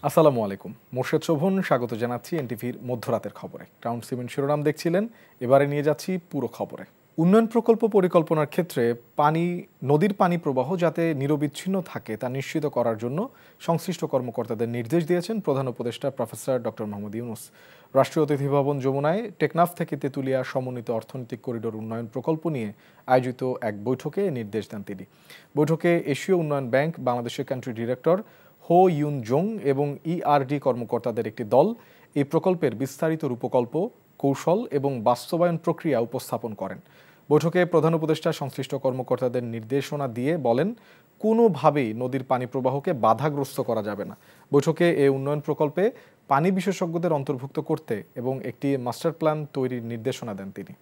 আসসালামু আলাইকুম। মোর্শেদ শোভন স্বাগত জানাচ্ছি এনটিভির মধ্যরাতের খবরে। ক্রাউন সিমেন্ট শিরোনাম দেখছিলেন, এবারে নিয়ে যাচ্ছি পুরো খবরে। উন্নয়ন প্রকল্প পরিকল্পনার ক্ষেত্রে নদীর পানি প্রবাহ যাতে নিরবিচ্ছিন্ন থাকে তা নিশ্চিত করার জন্য সংশ্লিষ্ট কর্মকর্তাদের নির্দেশ দিয়েছেন প্রধান উপদেষ্টা প্রফেসর ডক্টর মোহাম্মদ ইউনূস। রাষ্ট্রীয় অতিথি ভবন যমুনায় টেকনাফ থেকে তেঁতুলিয়া সমন্বিত অর্থনৈতিক করিডোর উন্নয়ন প্রকল্প নিয়ে আয়োজিত এক বৈঠকে নির্দেশ দেন তিনি। বৈঠকে এশীয় উন্নয়ন ব্যাংক বাংলাদেশের কান্ট্রি ডিরেক্টর হো ইউন জং এবং ইআরডি কর্মকর্তাদের একটি দল এই প্রকল্পের বিস্তারিত রূপকল্প, কৌশল এবং বাস্তবায়ন প্রক্রিয়া উপস্থাপন করেন। বৈঠকে প্রধান উপদেষ্টা সংশ্লিষ্ট কর্মকর্তাদের নির্দেশনা দিয়ে বলেন, কোনোভাবেই নদীর পানি প্রবাহকে বাধাগ্রস্ত করা যাবে না। বৈঠকে এই উন্নয়ন প্রকল্পে পানি বিশেষজ্ঞদের অন্তর্ভুক্ত করতে এবং একটি মাস্টার প্ল্যান তৈরির নির্দেশনা দেন তিনি।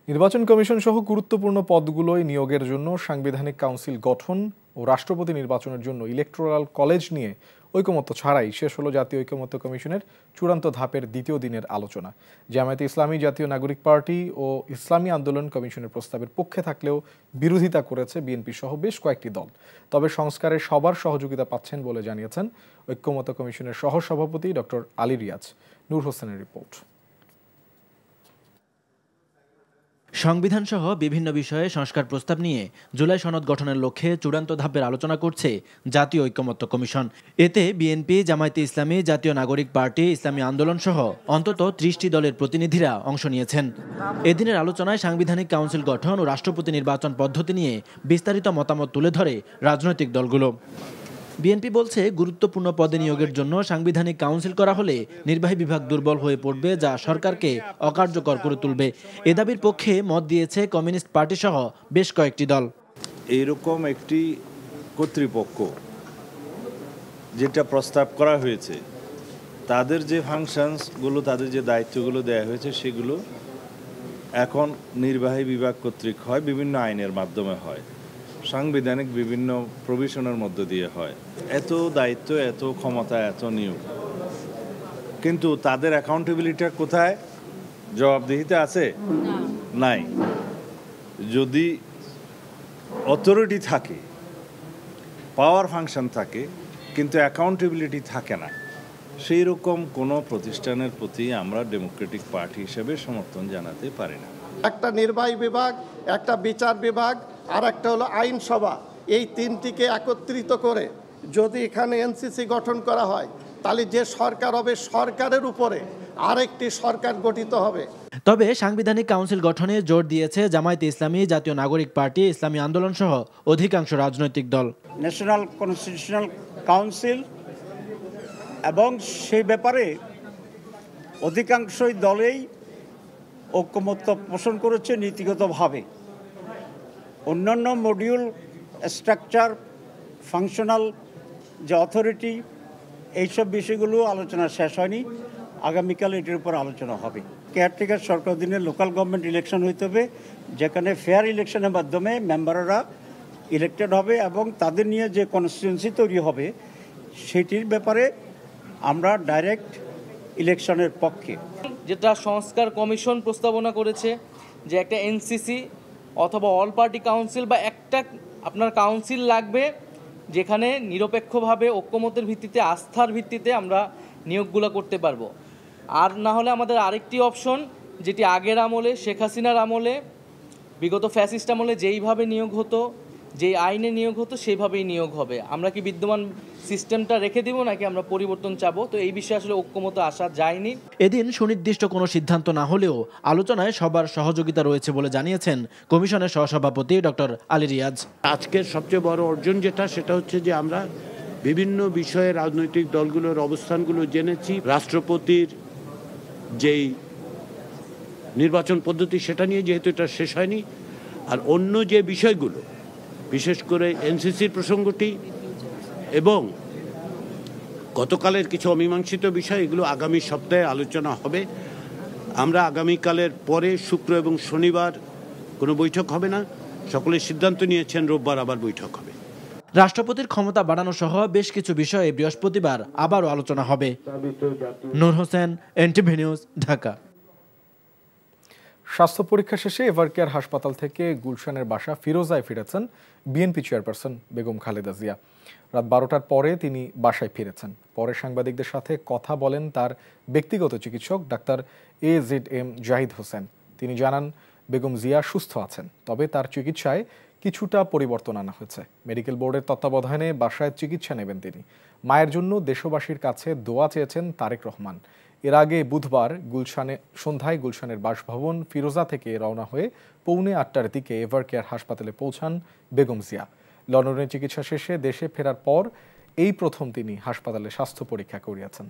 নির্বাচন কমিশন সহ গুরুত্বপূর্ণ পদগুলোয় নিয়োগের জন্য সাংবিধানিক কাউন্সিল গঠন ও রাষ্ট্রপতি নির্বাচনের জন্য ইলেকটোরাল কলেজ নিয়ে ঐকমত্য ছাড়াই শেষ হলো জাতীয় ঐকমত্য কমিশনের চূড়ান্ত ধাপের দ্বিতীয় দিনের আলোচনা। জামায়াতে ইসলামী, জাতীয় নাগরিক পার্টি ও ইসলামী আন্দোলন কমিশনের প্রস্তাবের পক্ষে থাকলেও বিরোধিতা করেছে বিএনপি সহ বেশ কয়েকটি দল। তবে সংস্কারে সবার সহযোগিতা পাচ্ছেন বলে জানিয়েছেন ঐকমত্য কমিশনের সহসভাপতি ডক্টর আলী রিয়াজ। নূর হোসেনের রিপোর্ট। সংবিধান সহ বিভিন্ন বিষয়ে সংস্কার প্রস্তাব নিয়ে জুলাই সনদ গঠনের লক্ষ্যে চূড়ান্ত ধাপের আলোচনা করছে জাতীয় ঐকমত্য কমিশন। এতে বিএনপি, জামায়াতে ইসলামী, জাতীয় নাগরিক পার্টি, ইসলামী আন্দোলন সহ অন্তত 30টি দলের প্রতিনিধিরা অংশ নিয়েছেন। এদিনের আলোচনায় সাংবিধানিক কাউন্সিল গঠন ও রাষ্ট্রপতি নির্বাচন পদ্ধতি নিয়ে বিস্তারিত মতামত তুলে ধরে রাজনৈতিক দলগুলো। বিএনপি বলছে, গুরুত্বপূর্ণ পদে নিয়োগের জন্য সাংবিধানিক কাউন্সিল করা হলে নির্বাহী বিভাগ দুর্বল হয়ে পড়বে, যা সরকারকে অকার্যকর করে তুলবে। এ দাবির পক্ষে মত দিয়েছে কমিউনিস্ট পার্টি সহ বেশ কয়েকটি দল। এইরকম একটি কর্তৃপক্ষ যেটা প্রস্তাব করা হয়েছে, তাদের যে ফাংশনসগুলো, তাদের যে দায়িত্বগুলো দেওয়া হয়েছে, সেগুলো এখন নির্বাহী বিভাগ কর্তৃক হয়, বিভিন্ন আইনের মাধ্যমে হয়, সাংবিধানিক বিভিন্ন প্রভিশনের মধ্য দিয়ে হয়। এত দায়িত্ব, এত ক্ষমতা, এত নিয়োগ, কিন্তু তাদের অ্যাকাউন্টেবিলিটি কোথায়? জবাবদিহিতা আছে? নাই। যদি অথরিটি থাকে, পাওয়ার ফাংশন থাকে, কিন্তু অ্যাকাউন্টেবিলিটি থাকে না, সেই রকম কোনো প্রতিষ্ঠানের প্রতি আমরা ডেমোক্রেটিক পার্টি হিসেবে সমর্থন জানাতে পারি না। একটা নির্বাহী বিভাগ, একটা বিচার বিভাগ, আর একটা হলো আইনসভা, এই তিনটিকে একত্রিত করে যদি এখানে এনসিসি গঠন করা হয়, তাহলে যে সরকার হবে, সরকারের উপরে আরেকটি সরকার গঠিত হবে। তবে সাংবিধানিক কাউন্সিল গঠনে জোর দিয়েছে জামায়াতে ইসলামী, জাতীয় নাগরিক পার্টি, ইসলামী আন্দোলন সহ অধিকাংশ রাজনৈতিক দল। ন্যাশনাল কনস্টিটিউশনাল কাউন্সিল, এবং সেই ব্যাপারে অধিকাংশই দলেই ঐকমত্য পোষণ করেছে নীতিগতভাবে। অন্যান্য মডিউল, স্ট্রাকচার, ফাংশনাল যে অথরিটি, এইসব বিষয়গুলো আলোচনা শেষ হয়নি। আগামীকাল এটির উপর আলোচনা হবে। কেয়ারটেকার সরকার অধীনে লোকাল গভর্নমেন্ট ইলেকশন হইতে হবে, যেখানে ফেয়ার ইলেকশনের মাধ্যমে মেম্বাররা ইলেক্টেড হবে এবং তাদের নিয়ে যে কনস্টিটিউয়েন্সি তৈরি হবে, সেটির ব্যাপারে আমরা ডাইরেক্ট ইলেকশনের পক্ষে। যেটা সংস্কার কমিশন প্রস্তাবনা করেছে, যে একটা এনসিসি অথবা অল পার্টি কাউন্সিল বা একটা আপনার কাউন্সিল লাগবে, যেখানে নিরপেক্ষভাবে ঐকমত্যের ভিত্তিতে, আস্থার ভিত্তিতে আমরা নিয়োগগুলো করতে পারবো। আর না হলে আমাদের আরেকটি অপশন, যেটি আগের আমলে, শেখ হাসিনার আমলে, বিগত ফ্যাসিস্ট আমলে যেইভাবে নিয়োগ হতো, যেই আইনে নিয়োগ হতো, সেইভাবেই নিয়োগ হবে। আমরা কি বিদ্যমান সিস্টেমটা রেখে দিব, নাকি আমরা পরিবর্তন চাবো? তো এই বিষয়ে আসলে ঐক্যমত আসা যায়নি। এদিন সুনির্দিষ্ট কোনো সিদ্ধান্ত না হলেও আলোচনায় সবার সহযোগিতা রয়েছে বলে জানিয়েছেন কমিশনের সহসভাপতি ডক্টর আলী রিয়াজ। আজকের সবচেয়ে বড় অর্জন সেটা হচ্ছে যে আমরা বিভিন্ন বিষয়ে রাজনৈতিক দলগুলোর অবস্থানগুলো জেনেছি। রাষ্ট্রপতির যেই নির্বাচন পদ্ধতি, সেটা নিয়ে যেহেতু এটা শেষ হয়নি, আর অন্য যে বিষয়গুলো, বিশেষ করে এনসিসির প্রসঙ্গটি এবং গতকালের কিছু অমীমাংসিত বিষয়, এগুলো আগামী সপ্তাহে আলোচনা হবে। আমরা আগামীকালের পরে শুক্র এবং শনিবার কোনো বৈঠক হবে না, সকলের সিদ্ধান্ত নিয়েছেন রোববার আবার বৈঠক হবে। রাষ্ট্রপতির ক্ষমতা বাড়ানো সহ বেশ কিছু বিষয়ে বৃহস্পতিবার আবারও আলোচনা হবে। নূর হোসেন, এনটিভি নিউজ, ঢাকা। স্বাস্থ্য পরীক্ষা শেষে এভারকেয়ার হাসপাতাল থেকে গুলশানের বাসা ফিরোজায় ফিরেছেন বিএনপি চেয়ারপারসন বেগম খালেদা জিয়া। রাত 12টার পরে তিনি বাসায় ফিরেছেন। পরে সাংবাদিকদের সাথে কথা বলেন তার ব্যক্তিগত চিকিৎসক ডাক্তার AZM জাহিদ হোসেন। তিনি জানান বেগম জিয়া সুস্থ আছেন, তবে তার চিকিৎসায় কিছুটা পরিবর্তন আনা হয়েছে। মেডিকেল বোর্ডের তত্ত্বাবধানে বাসায় চিকিৎসা নেবেন তিনি। মায়ের জন্য দেশবাসীর কাছে দোয়া চেয়েছেন তারেক রহমান। এর আগে বুধবার সন্ধ্যায় গুলশানের বাসভবন ফিরোজা থেকে রওনা হয়ে পৌনে 8টার দিকে এভারকেয়ার হাসপাতালে পৌঁছান বেগম জিয়া। লন্ডনের চিকিৎসা শেষে দেশে ফেরার পর এই প্রথম তিনি হাসপাতালে স্বাস্থ্য পরীক্ষা করিয়েছেন।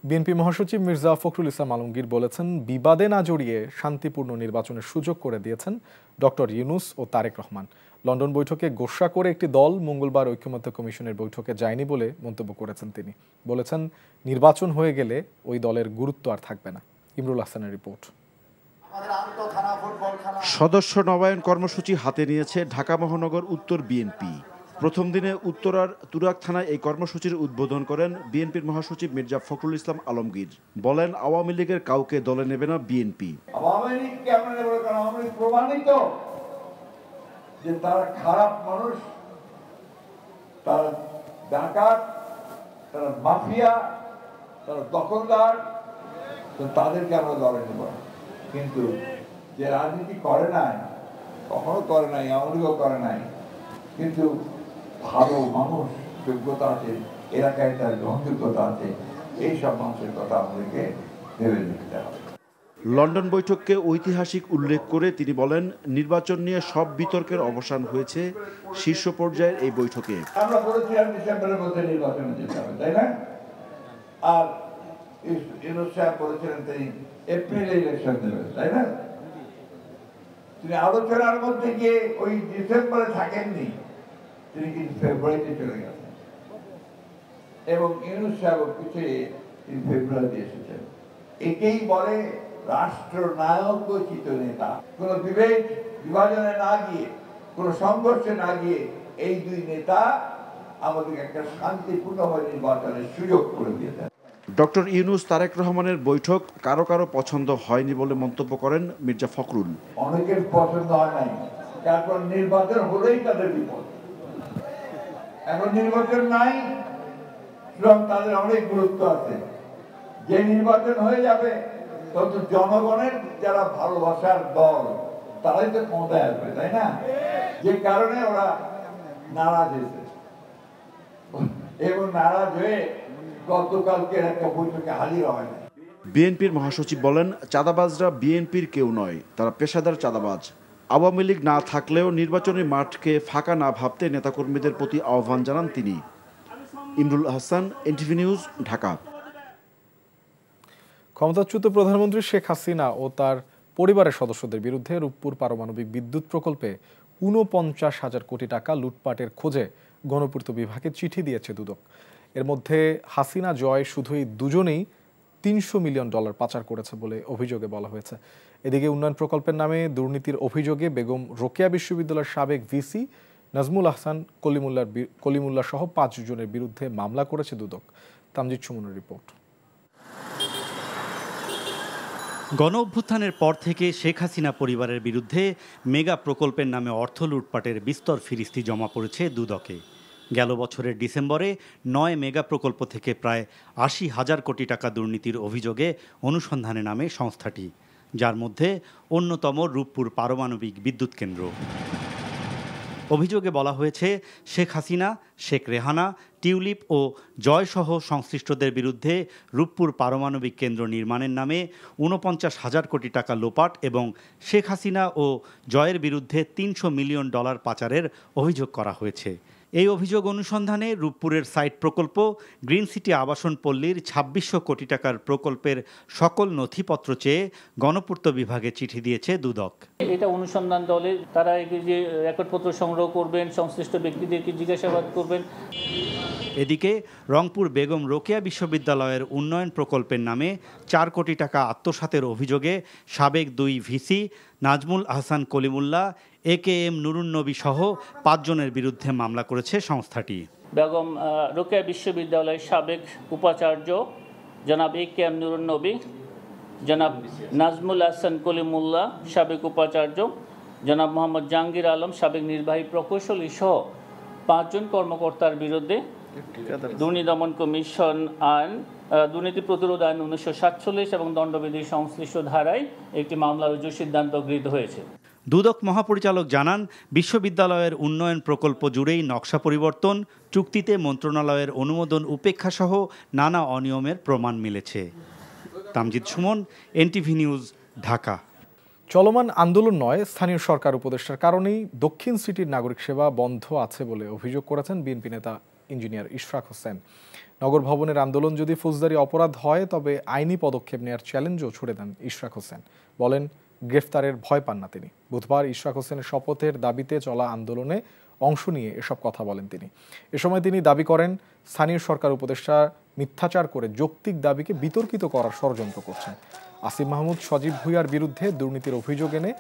বিএনপি মহাসচিব মির্জা ফখরুল ইসলাম আলমগীর বলেছেন, বিবাদে না জড়িয়ে শান্তিপূর্ণ নির্বাচনের সুযোগ করে দিয়েছেন ডক্টর ইউনূস ও তারেক রহমান। লন্ডন বৈঠকে গোস্বা করে একটি দল মঙ্গলবার ঐকমত্য কমিশনের বৈঠকে যায়নি বলে মন্তব্য করেছেন তিনি। বলেছেন, নির্বাচন হয়ে গেলে ওই দলের গুরুত্ব আর থাকবে না। ইমরুল হাসানের রিপোর্ট। সদস্য নবায়ন কর্মসূচি হাতে নিয়েছে ঢাকা মহানগর উত্তর বিএনপি। প্রথম দিনে উত্তরার তুরাগ থানায় এই কর্মসূচির উদ্বোধন করেন বিএনপির মহাসচিব মির্জা ফখরুল ইসলাম আলমগীর। বলেন, আওয়ামী লীগের কাউকে দলে নেবে না বিএনপি। আওয়ামী লীগকে আমরা নেব না, কারণ আওয়ামী লীগ প্রমাণিত যে তারা খারাপ মানুষ, তারা ডাকাত, তারা মাফিয়া, তারা দখলদার, তো তাদেরকে আমরা দলে নেব না। কিন্তু যে রাজনীতি করে নাই, কখনো করে নাই, আওয়ামী লীগও করে নাই, কিন্তু ভালো মানুষ, যোগ্যতা আছে, এলাকায় তার গ্রহণযোগ্যতা আছে, এইসব মানুষের কথা আমাদেরকে ভেবে দেখতে হবে। লন্ডন বৈঠককে ঐতিহাসিক উল্লেখ করে তিনি বলেন, নির্বাচন নিয়ে সব বিতর্কের অবসান হয়েছে শীর্ষ পর্যায়ের এই বৈঠকে। আমরা বলেছিলাম ডিসেম্বরের মধ্যে নির্বাচনে যেতে হবে, তাই না? আর ইউনূস সাহেব বলেছিলেন তিনি এপ্রিলে ইলেকশন দেবেন, তাই না? তিনি আলোচনার মধ্যে গিয়ে ওই ডিসেম্বরে থাকেননি, তিনি কিন্তু ফেব্রুয়ারিতে চলে গেছেন এবং ইউনূস সাহেব পিছিয়ে তিনি ফেব্রুয়ারিতে এসেছেন। একেই বলে রাষ্ট্রনায়কোচিত নেতা। কোন বিভাজনে না গিয়ে, কোন সংঘর্ষে না গিয়ে এই দুই নেতা আমাদের একটা শান্তিপূর্ণভাবে নির্বাচনের সুযোগ করে দিয়েছেন। ডক্টর ইউনূস তারেক রহমানের বৈঠক কারো কারো পছন্দ হয়নি বলে মন্তব্য করেন মির্জা ফখরুল। অনেকের পছন্দ হয় নাই, তারপর নির্বাচন হলেই তাদের বিপদ। এখন নির্বাচন নাই, সুতরাং তাদের অনেক গুরুত্ব আছে। যে নির্বাচন হয়ে যাবে তত জনগণের যারা ভালোবাসার দল তারাই তো ক্ষমতায় আসবে, তাই না? যে কারণে ওরা নারাজ হয়েছে এবং নারাজ হয়ে গতকালকে একটা বৈঠকে হাজির হয় না। বিএনপির মহাসচিব বলেন, চাঁদাবাজরা বিএনপির কেউ নয়, তারা পেশাদার চাঁদাবাজ। আওয়ামী লীগ না থাকলেও নির্বাচনী মাঠকে ফাঁকা না ভাবতে নেতাকর্মীদের প্রতি আহ্বান জানান তিনি। Imrul Hasan, NTV news, Dhaka. ক্ষমতাচ্যুত প্রধানমন্ত্রী শেখ হাসিনা ও তার পরিবারের সদস্যদের বিরুদ্ধে রূপপুর পারমাণবিক বিদ্যুৎ প্রকল্পে ৪৯,০০০ কোটি টাকা লুটপাটের খোঁজে গণপূর্ত বিভাগে চিঠি দিয়েছে দুদক। এর মধ্যে হাসিনা জয় শুধুই দুজনেই $৩০০ মিলিয়ন পাচার করেছে বলে অভিযোগে বলা হয়েছে। এদিকে উন্নয়ন প্রকল্পের নামে দুর্নীতির অভিযোগে বেগম রোকেয়া বিশ্ববিদ্যালয়ের সাবেক ভিসি নাজমুল আহসান কলিমুল্লাহ সহ ৫ জনের বিরুদ্ধে মামলা করেছে দুদক। তামজিদ সুমনের রিপোর্ট। গণ অভ্যুত্থানের পর থেকে শেখ হাসিনা পরিবারের বিরুদ্ধে মেগা প্রকল্পের নামে অর্থ লুটপাটের বিস্তর ফিরিস্তি জমা পড়েছে দুদকে। গেল বছরের ডিসেম্বরে ৯ মেগা প্রকল্প থেকে প্রায় ৮০,০০০ কোটি টাকা দুর্নীতির অভিযোগে অনুসন্ধানে নামে সংস্থাটি, যার মধ্যে অন্যতম রূপপুর পারমাণবিক বিদ্যুৎ কেন্দ্র। অভিযোগে বলা হয়েছে, শেখ হাসিনা, শেখ রেহানা, টিউলিপ ও জয়সহ সংশ্লিষ্টদের বিরুদ্ধে রূপপুর পারমাণবিক কেন্দ্র নির্মাণের নামে ৪৯,০০০ কোটি টাকা লোপাট এবং শেখ হাসিনা ও জয়ের বিরুদ্ধে $৩০০ মিলিয়ন পাচারের অভিযোগ করা হয়েছে। এই অভিযোগ অনুসন্ধানে রূপপুরের সাইট প্রকল্প গ্রিন সিটি আবাসন পল্লীর ২৬০০ কোটি টাকার প্রকল্পের সকল নথিপত্র চেয়ে গণপূর্ত বিভাগে চিঠি দিয়েছে দুদক। এটা অনুসন্ধান দলের, তারা যে রেকর্ডপত্র সংগ্রহ করবেন, সংশ্লিষ্ট ব্যক্তিদেরকে জিজ্ঞাসাবাদ করবেন। এদিকে রংপুর বেগম রোকেয়া বিশ্ববিদ্যালয়ের উন্নয়ন প্রকল্পের নামে ৪ কোটি টাকা আত্মসাতের অভিযোগে সাবেক ২ ভিসি নাজমুল আহসান কলিমুল্লাহ, AKM নুরুন নবী সহ ৫ জনের বিরুদ্ধে মামলা করেছে সংস্থাটি। বেগম রোকেয়া বিশ্ববিদ্যালয়ের সাবেক উপাচার্য জনাব AKM নুরুন নবী জনাব নাজমুল হাসান কলিমুল্লাহ সাবেক উপাচার্য, জনাব মোহাম্মদ জাহাঙ্গীর আলম সাবেক নির্বাহী প্রকৌশলী সহ 5 জন কর্মকর্তার বিরুদ্ধে দুর্নীতি দমন কমিশন আইন, দুর্নীতি প্রতিরোধ আইন 1947 এবং দণ্ডবিধি সংশ্লিষ্ট ধারায় একটি মামলা রুজুর সিদ্ধান্ত গৃহীত হয়েছে। দুদক মহাপরিচালক জানান, বিশ্ববিদ্যালয়ের উন্নয়ন প্রকল্প জুড়েই নকশা পরিবর্তন, চুক্তিতে মন্ত্রণালয়ের অনুমোদন উপেক্ষা সহ নানা অনিয়মের প্রমাণ মিলেছে। Tamjid Suman, NTV news, Dhaka. চলমান আন্দোলন নয়, স্থানীয় সরকার উপদেষ্টার কারণেই দক্ষিণ সিটির নাগরিক সেবা বন্ধ আছে বলে অভিযোগ করেছেন বিএনপি নেতা ইঞ্জিনিয়ার ইশরাক হোসেন। নগর ভবনের আন্দোলন যদি ফৌজদারি অপরাধ হয় তবে আইনি পদক্ষেপ নেওয়ার চ্যালেঞ্জও ছুড়ে দেন ইশরাক হোসেন। বলেন, গ্রেফতারের ভয় পান না তিনি। বুধবার ইশরাক হোসেনের শপথের দাবিতে চলা আন্দোলনে অংশ নিয়ে এসব কথা বলেন তিনি। এ সময় তিনি দাবি করেন, স্থানীয় সরকার উপদেষ্টা মিথ্যাচার করে যৌক্তিক দাবিকে বিতর্কিত করার ষড়যন্ত্র করছেন। আসিফ মাহমুদ সজীব ভুঁইয়ার বিরুদ্ধে দুর্নীতির অভিযোগ এনে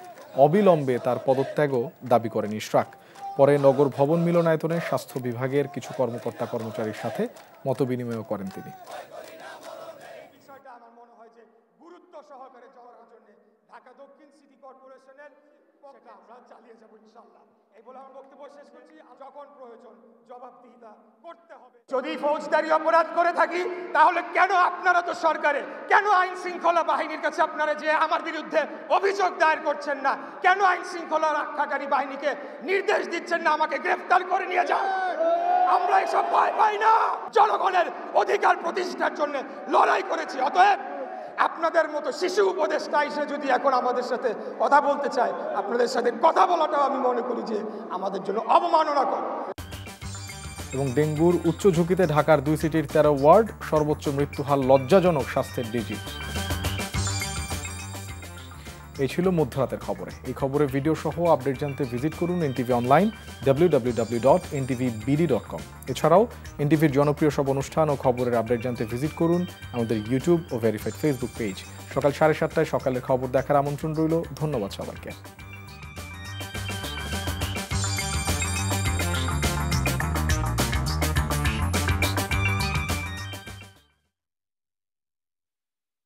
অবিলম্বে তার পদত্যাগও দাবি করেন ইশরাক। পরে নগর ভবন মিলনায়তনে স্বাস্থ্য বিভাগের কিছু কর্মকর্তা কর্মচারীর সাথে মতবিনিময় করেন তিনি। যদি ফৌজদারি অপরাধ করে থাকি তাহলে কেন আপনারা তো সরকারে, কেন আইন শৃঙ্খলা বাহিনীর কাছে আপনারা যে আমার বিরুদ্ধে অভিযোগ দায়ের করছেন না? কেন আইন শৃঙ্খলা রক্ষাকারী বাহিনীকে নির্দেশ দিচ্ছেন না আমাকে গ্রেফতার করে নিয়ে যাও? আমরা এসব ভয় পাই না, জনগণের অধিকার প্রতিষ্ঠার জন্য লড়াই করেছি। অতএব আপনাদের মতো শিশু উপদেষ্টা এসে যদি এখন আমাদের সাথে কথা বলতে চায়, আপনাদের সাথে কথা বলাটাও আমি মনে করি যে আমাদের জন্য অবমাননাকর। এবং ডেঙ্গুর উচ্চ ঝুঁকিতে ঢাকার 2 সিটির 13 ওয়ার্ড, সর্বোচ্চ মৃত্যুহার লজ্জাজনক, স্বাস্থ্যের ডিজি। এই ছিল মধ্যরাতের খবরে। এই খবরের ভিডিও সহ আপডেট জানতে ভিজিট করুন এনটিভি অনলাইন www.ntvbd.com। এছাড়াও এনটিভির জনপ্রিয় সব অনুষ্ঠান ও খবরের আপডেট জানতে ভিজিট করুন আমাদের ইউটিউব ও ভেরিফাইড ফেসবুক পেজ। সকাল 7:30টায় সকালের খবর দেখার আমন্ত্রণ রইল। ধন্যবাদ সবাইকে।